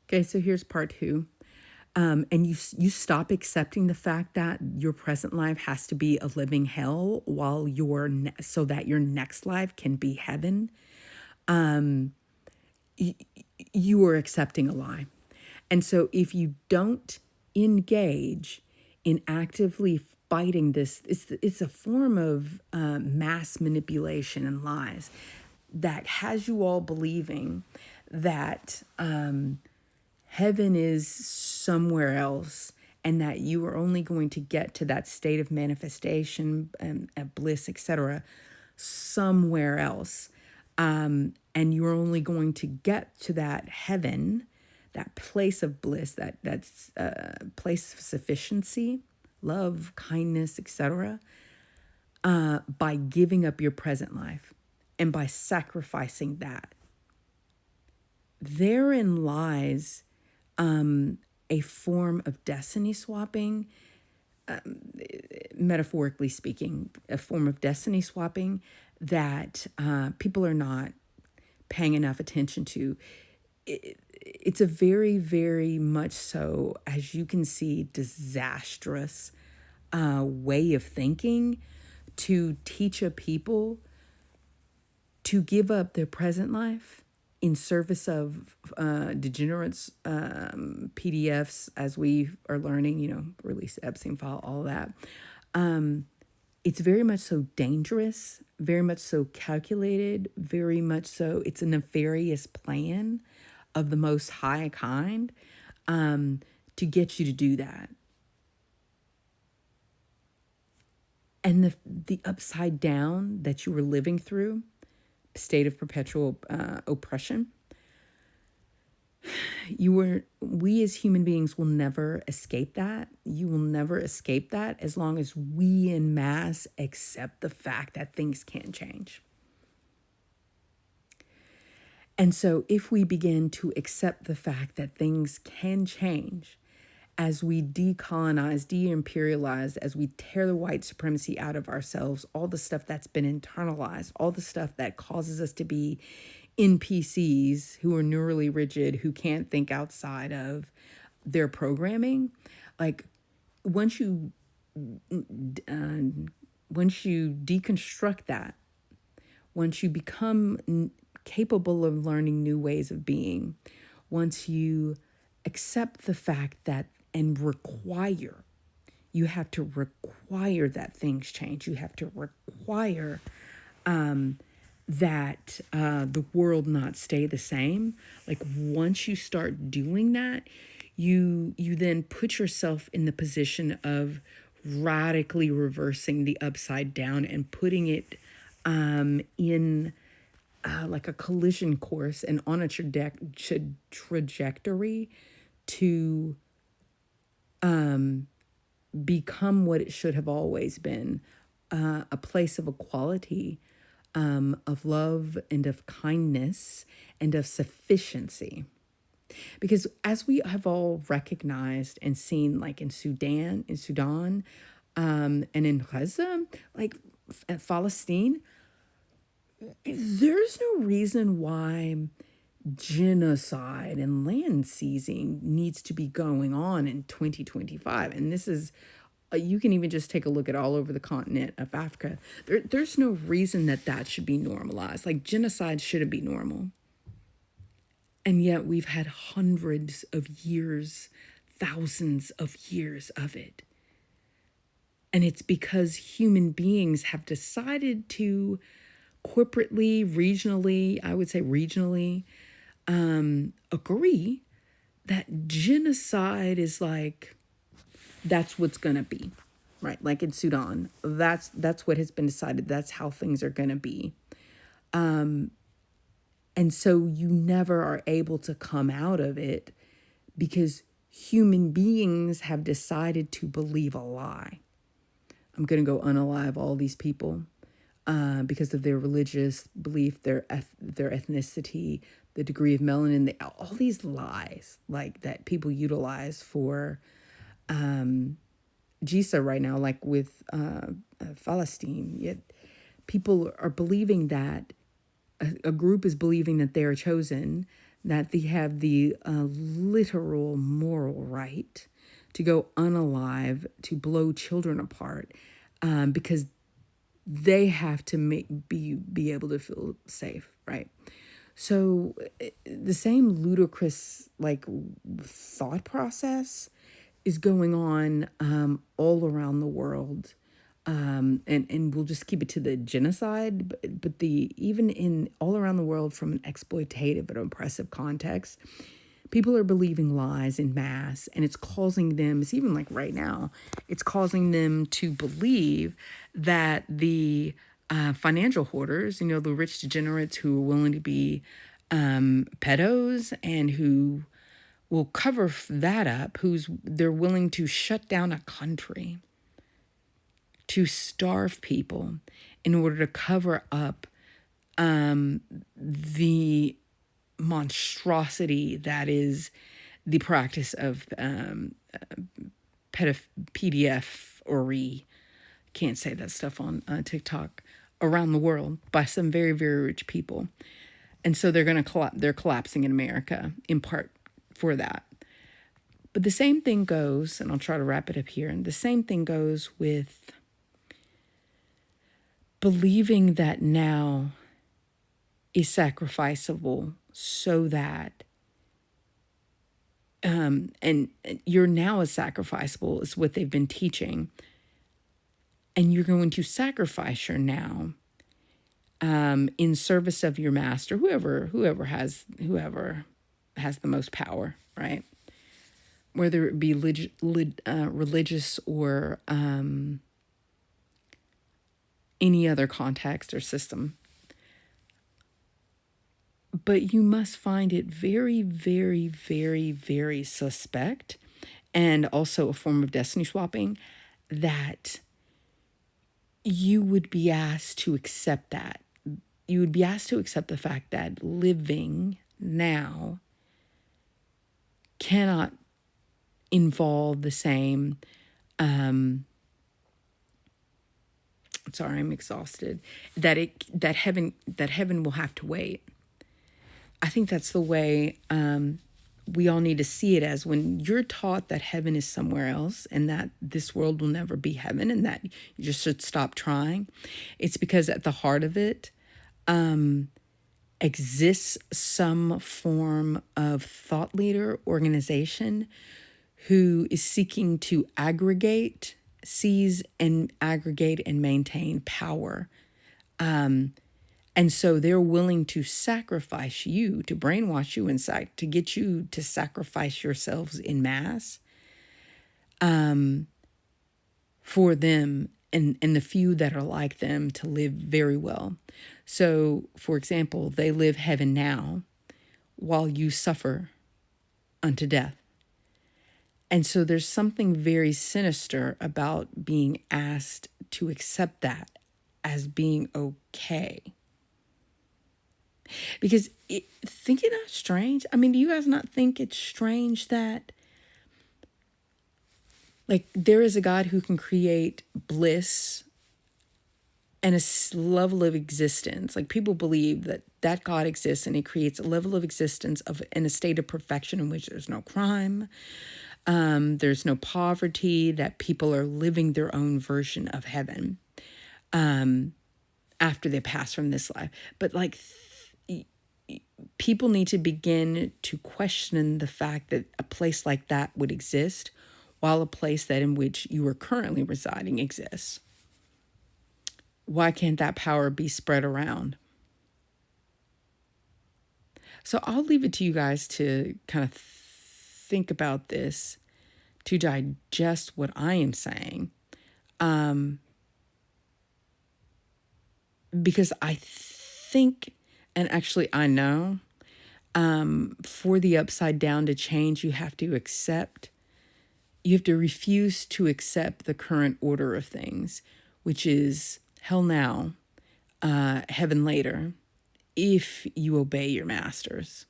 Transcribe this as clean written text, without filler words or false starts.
Okay, so here's part two. And you stop accepting the fact that your present life has to be a living hell while so that your next life can be heaven. Um, y- you are accepting a lie. And so if you don't engage in actively fighting this, it's a form of mass manipulation and lies that has you all believing that heaven is somewhere else and that you are only going to get to that state of manifestation and bliss, etc., somewhere else. And you're only going to get to that heaven, that place of bliss, that's place of sufficiency, love, kindness, etc., by giving up your present life and by sacrificing that. Therein lies a form of destiny swapping, metaphorically speaking, a form of destiny swapping that people are not paying enough attention to. It's a very, very much so, as you can see, disastrous way of thinking to teach a people to give up their present life in service of degenerates, PDFs, as we are learning, release the Epstein file, all that. It's very much so dangerous, very much so calculated, very much so it's a nefarious plan of the most high kind to get you to do that. And the upside down that you were living through, state of perpetual oppression, we as human beings will never escape that. You will never escape that as long as we en masse accept the fact that things can change. And so if we begin to accept the fact that things can change, as we decolonize, de-imperialize, as we tear the white supremacy out of ourselves, all the stuff that's been internalized, all the stuff that causes us to be NPCs who are neurally rigid, who can't think outside of their programming, like once you deconstruct that, once you become capable of learning new ways of being, once you accept the fact that and require, you have to require that things change. You have to require that the world not stay the same. Like once you start doing that, you then put yourself in the position of radically reversing the upside down and putting it in like a collision course and on a trajectory to become what it should have always been, a place of equality, of love and of kindness and of sufficiency. Because as we have all recognized and seen, like in Sudan, and in Gaza, like Palestine, there's no reason why genocide and land seizing needs to be going on in 2025. And this is, you can even just take a look at all over the continent of Africa. There's no reason that should be normalized. Like genocide shouldn't be normal. And yet we've had hundreds of years, thousands of years of it. And it's because human beings have decided to corporately, regionally, I would say regionally, agree that genocide is like, that's what's going to be, right? Like in Sudan, that's what has been decided. That's how things are going to be. And so you never are able to come out of it because human beings have decided to believe a lie. I'm going to go unalive all these people because of their religious belief, their ethnicity, the degree of melanin, all these lies like that people utilize for GISA right now, like with Palestine. Yet people are believing that a group is believing that they are chosen, that they have the literal moral right to go unalive, to blow children apart, because they have to be able to feel safe, right? So the same ludicrous thought process is going on all around the world, and we'll just keep it to the genocide, but the even in all around the world from an exploitative and oppressive context, people are believing lies in mass, and it's causing them. It's even like right now, it's causing them to believe that the financial hoarders, the rich degenerates who are willing to be pedos and who will cover that up, they're willing to shut down a country, to starve people in order to cover up the monstrosity that is the practice of PDF or can't say that stuff on TikTok, around the world by some very, very rich people. And so they're collapsing in America in part for that. But the same thing goes, and I'll try to wrap it up here, and the same thing goes with believing that now is sacrificable so that and your now is sacrificable is what they've been teaching, and you're going to sacrifice your now in service of your master, whoever has the most power, right? Whether it be religious or any other context or system. But you must find it very, very, very, very suspect, and also a form of destiny swapping, that you would be asked to accept that. You would be asked to accept the fact that living now cannot involve the same sorry, I'm exhausted, that heaven will have to wait. I think that's the way we all need to see it, as when you're taught that heaven is somewhere else and that this world will never be heaven and that you just should stop trying. It's because at the heart of it exists some form of thought leader organization who is seeking to seize and aggregate and maintain power. And so they're willing to sacrifice you, to brainwash you inside, to get you to sacrifice yourselves in mass for them and the few that are like them to live very well. So, for example, they live heaven now while you suffer unto death. And so there's something very sinister about being asked to accept that as being okay. Because think it not strange? I mean, do you guys not think it's strange that there is a God who can create bliss and a level of existence? People believe that God exists and he creates a level of existence in a state of perfection in which there's no crime, there's no poverty, that people are living their own version of heaven after they pass from this life. But people need to begin to question the fact that a place like that would exist while a place that in which you are currently residing exists. Why can't that power be spread around? So I'll leave it to you guys to kind of think about this, to digest what I am saying. Because I think, and actually I know, for the upside down to change, you have to refuse to accept the current order of things, which is hell now, heaven later, if you obey your masters.